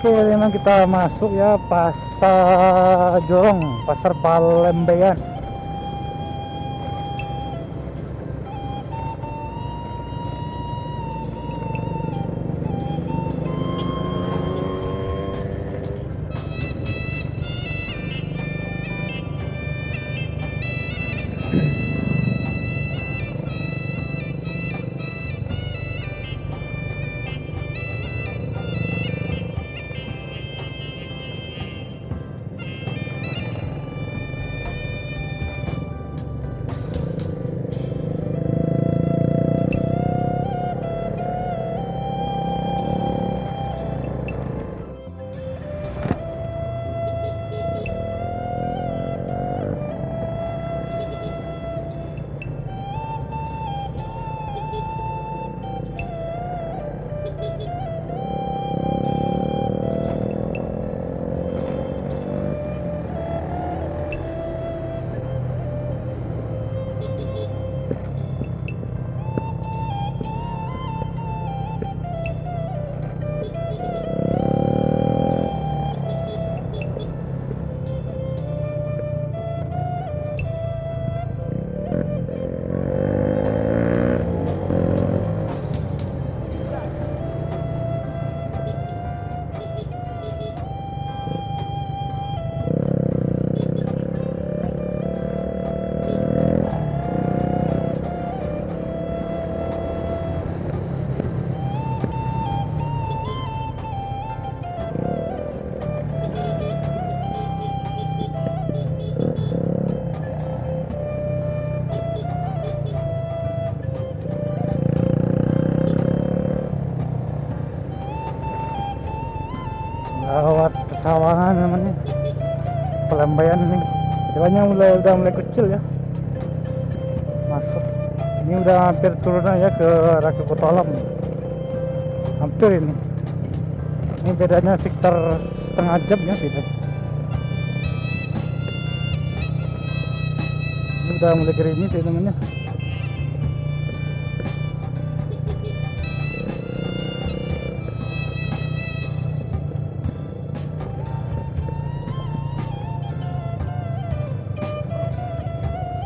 Oke, memang kita masuk ya Pasar Jorong, Pasar Palembang. Lewat pesawangan namanya Palembang ini. Jalannya udah mulai kecil ya. Masuk. Ini udah hampir turun aja ke arah ke Kota Alam. Hampir ini. Ini bedanya sekitar setengah jam ya beda. Ini udah mulai gerimis ya namanya.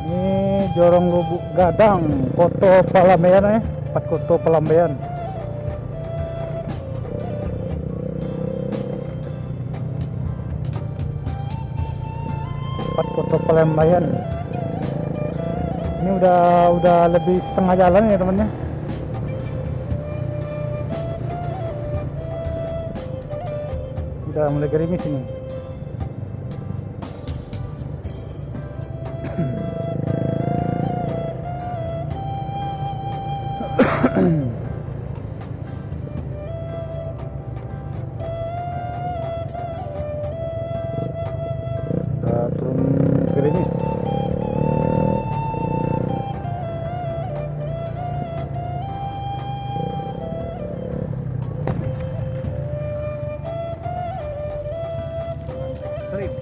Ini Jorong Lubuk Gadang, Koto Palembang ya, Pat Koto Palembang. Pat Koto Palembang. Ini udah lebih setengah jalan ya temannya. Udah mulai gerimis ini. Turun gerimis. Ekstrim.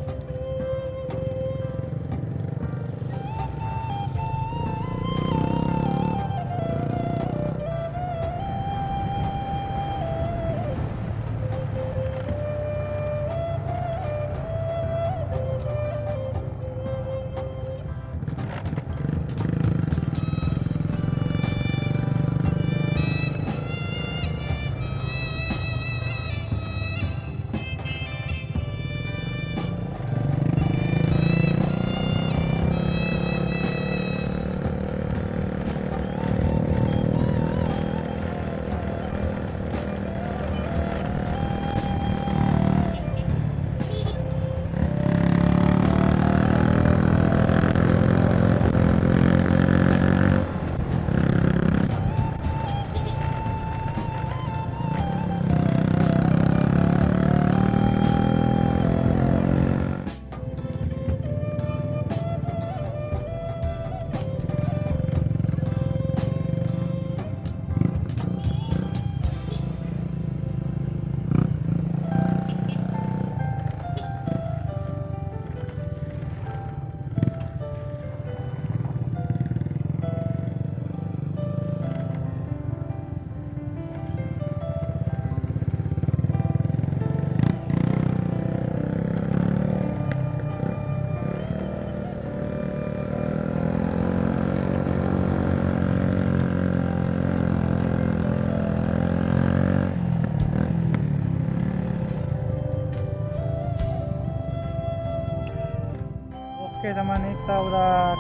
teman, kita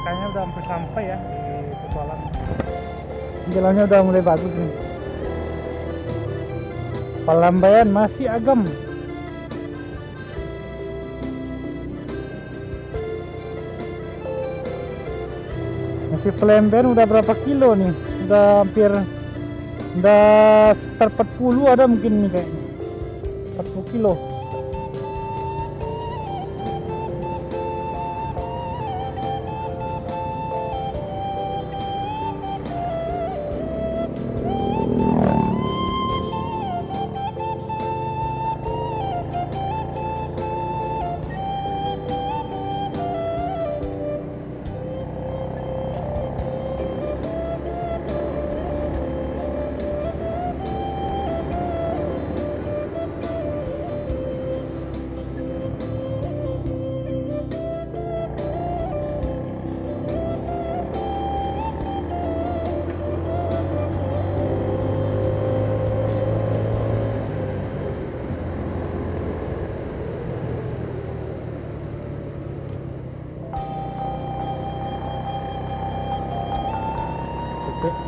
kayaknya udah hampir sampai ya di petualang. Jalannya udah mulai bagus nih. Palambayan masih agam. Masih Pelemben udah berapa kilo nih? Udah hampir, udah sekitar 40 ada mungkin nih kayaknya. 40 kilo.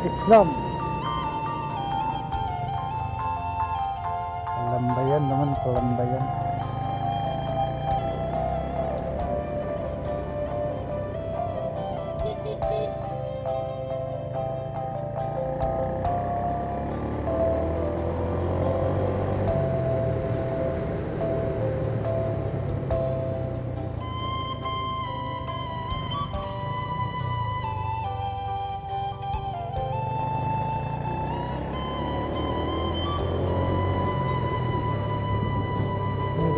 Islam Palambayan teman, Palambayan.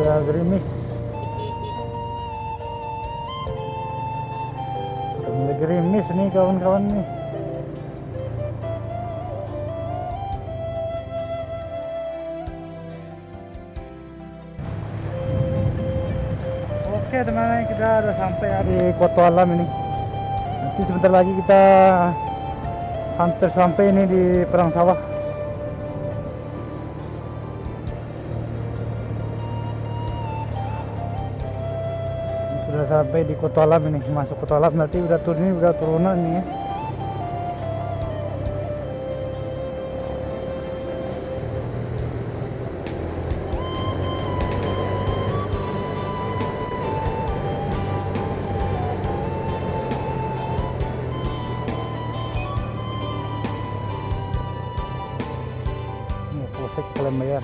Udah gerimis, sudah mulai gerimis nih kawan-kawan nih. Oke teman-teman, kita udah sampai ya di Koto Alam ini. Nanti sebentar lagi kita hampir sampai ini di Perang Sawah. Sudah sampai di Koto Alam ini, masuk Koto Alam, nanti udah turun, ini udah turunan nih ya. Ini Polsek Palembayan.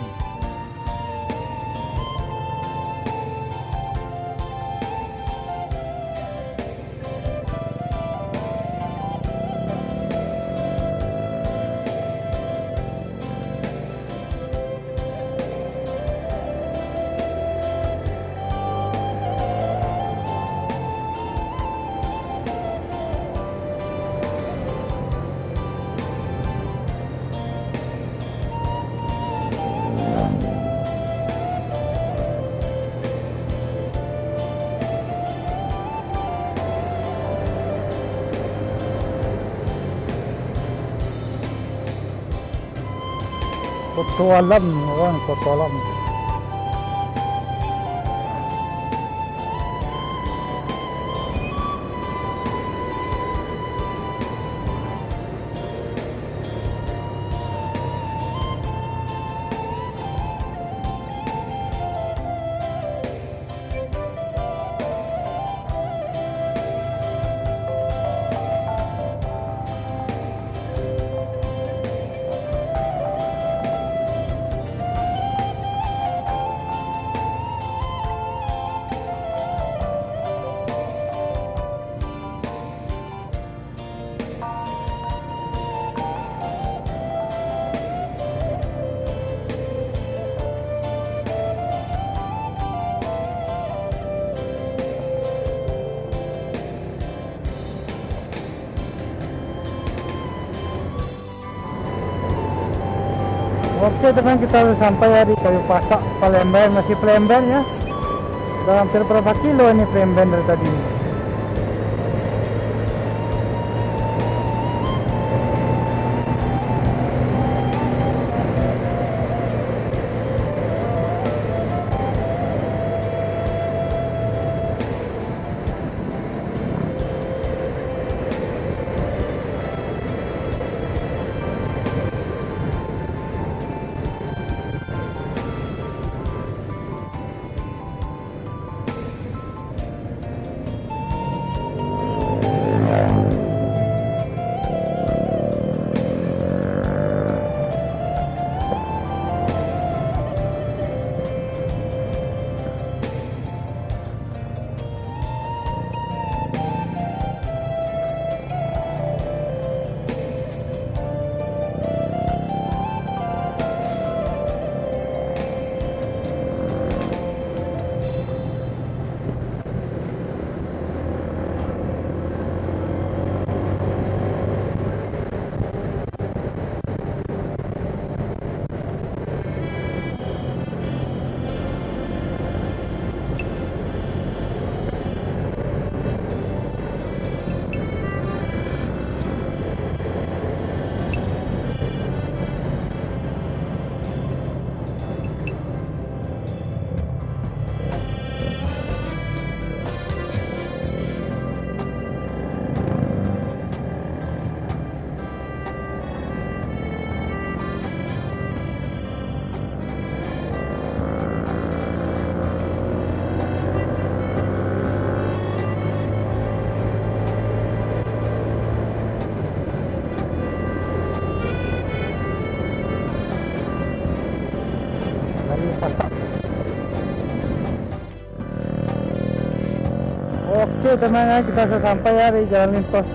Koto Alam, orang Koto Alam. Oke teman, kita sudah sampai ya di Kayu Pasak Palembayan. Masih Palembayan ya. Udah hampir berapa kilo ini Palembayan dari tadi. Oke teman-teman, kita sudah sampai ya di Jalan Lintos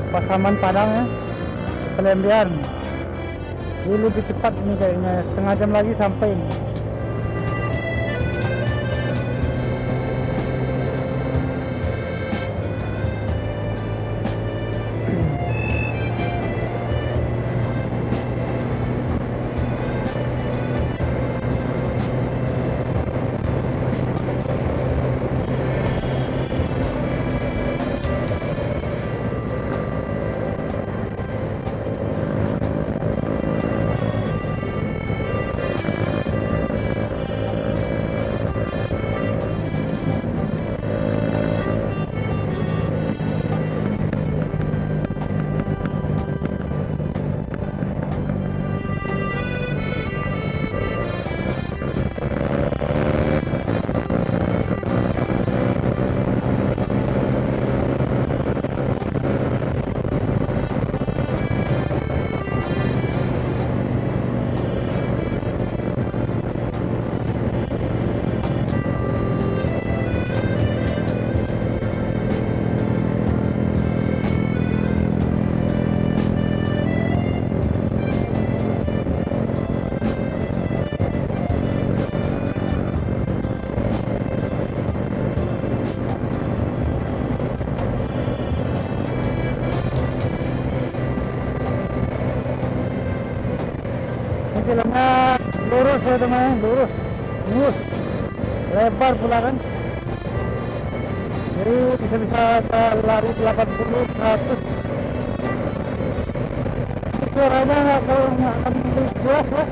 Pasaman Padang ya, Pelembian. Ini lebih cepat nih kayaknya, setengah jam lagi sampai nih. Jalannya lurus ya teman, lurus, mulus, lebar pula kan. Jadi bisa-bisa lari 80, 100. Suaranya nggak akan jelas ya.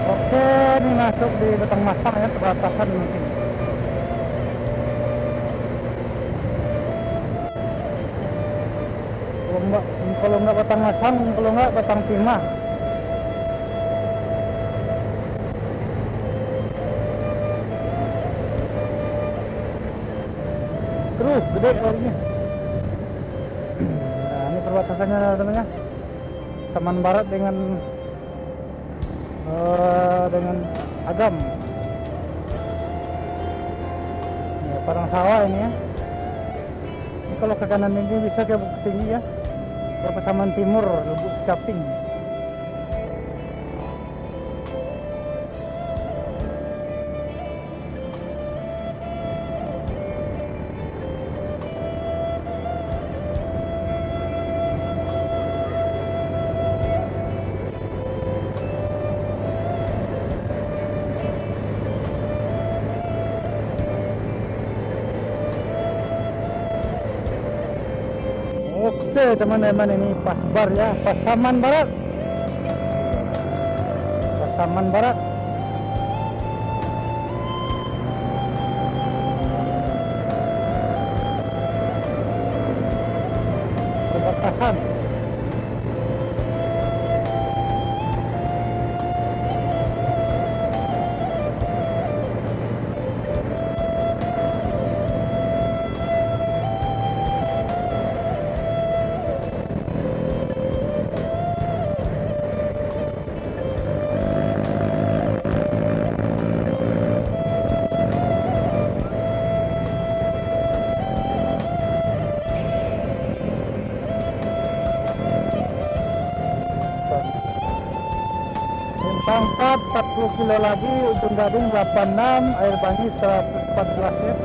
Oke, ini masuk di Batang Masang ya, perbatasan mungkin. Kalau nggak Batang Masang, kalau nggak Batang Timah. Terus gede orangnya. Nah, ini perbatasannya teman-teman. Saman Barat dengan Agam. Ya, padang sawah ini ya. Ini kalau ke kanan ini bisa ke Bukit Tinggi ya, ke Pasaman Timur, Lubuk Sekaping. Oke teman-teman, ini Pasbar ya, Pasaman Barat. Pasaman Barat. Perbatasan. Pangkat 40 kilo lagi, Ujung Gading 86, Air Bangi 114 ya.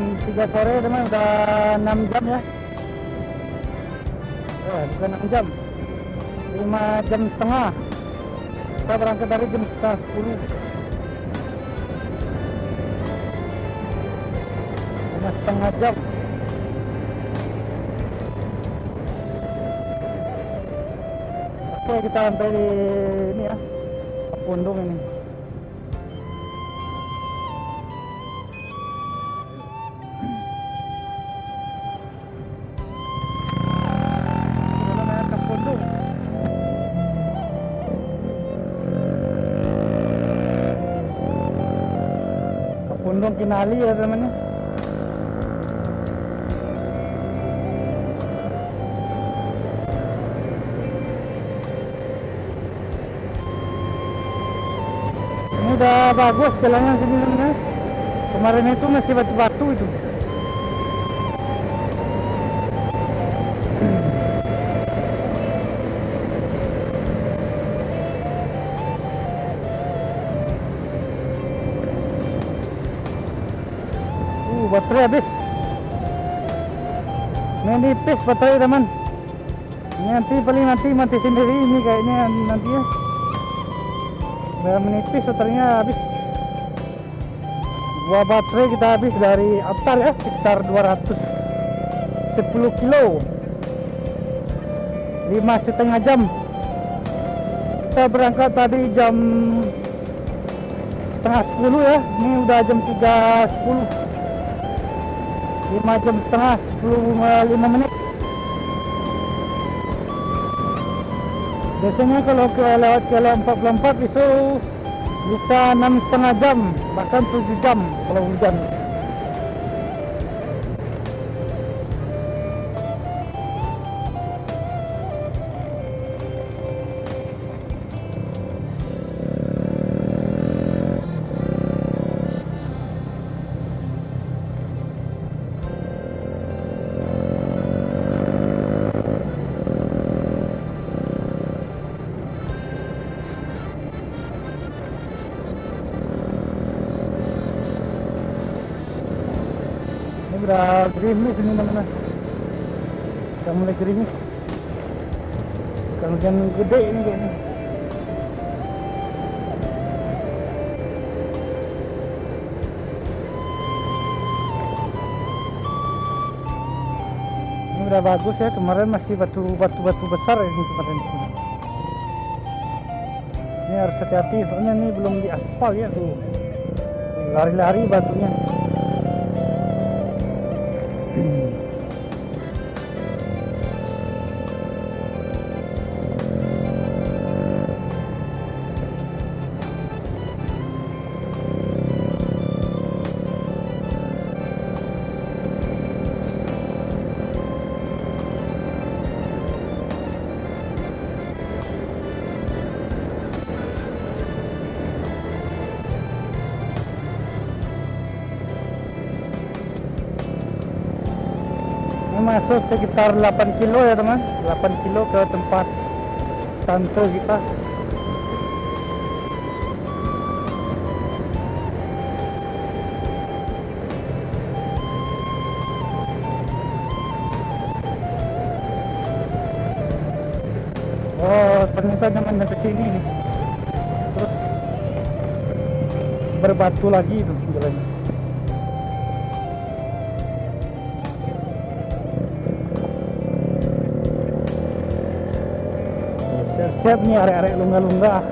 3 sore teman, udah 6 jam ya. Bukan 6 jam, 5 jam setengah. Kita berangkat dari jam setengah 10. 5,5 jam. Oke, kita sampai di ini ya, Pundung ini. Pundung Kinali ya temannya. Ini udah bagus jalannya sini teman. Kemarin itu masih batu-batu itu. Baterai habis. Ini nipis baterai teman. Ini nanti mati sendiri ini kayaknya nanti ya. Udah menipis baterainya habis. Dua baterai kita habis dari Aptar ya, sekitar 210 kilo. 5,5 jam. Kita berangkat tadi jam setengah 10 ya. Ini udah jam 3.10. 5 jam setengah, 5 menit. Biasanya kalau lewat jalan 44 itu bisa 6,5 jam, bahkan 7 jam kalau hujan. Udah gerimis ini teman-teman, udah mulai gerimis. Kalau hujan gede ini kayaknya. Ini udah bagus ya, kemarin masih batu besar ini kemarin sini. Ini harus hati-hati soalnya ini belum diaspal ya tuh, lari-lari batunya. Masuk sekitar 8 kilo ya teman, 8 kilo ke tempat tante kita. Oh ternyata nyaman ke sini nih, terus berbatu lagi itu jalannya. Siap nih arek-arek lunga-lunga.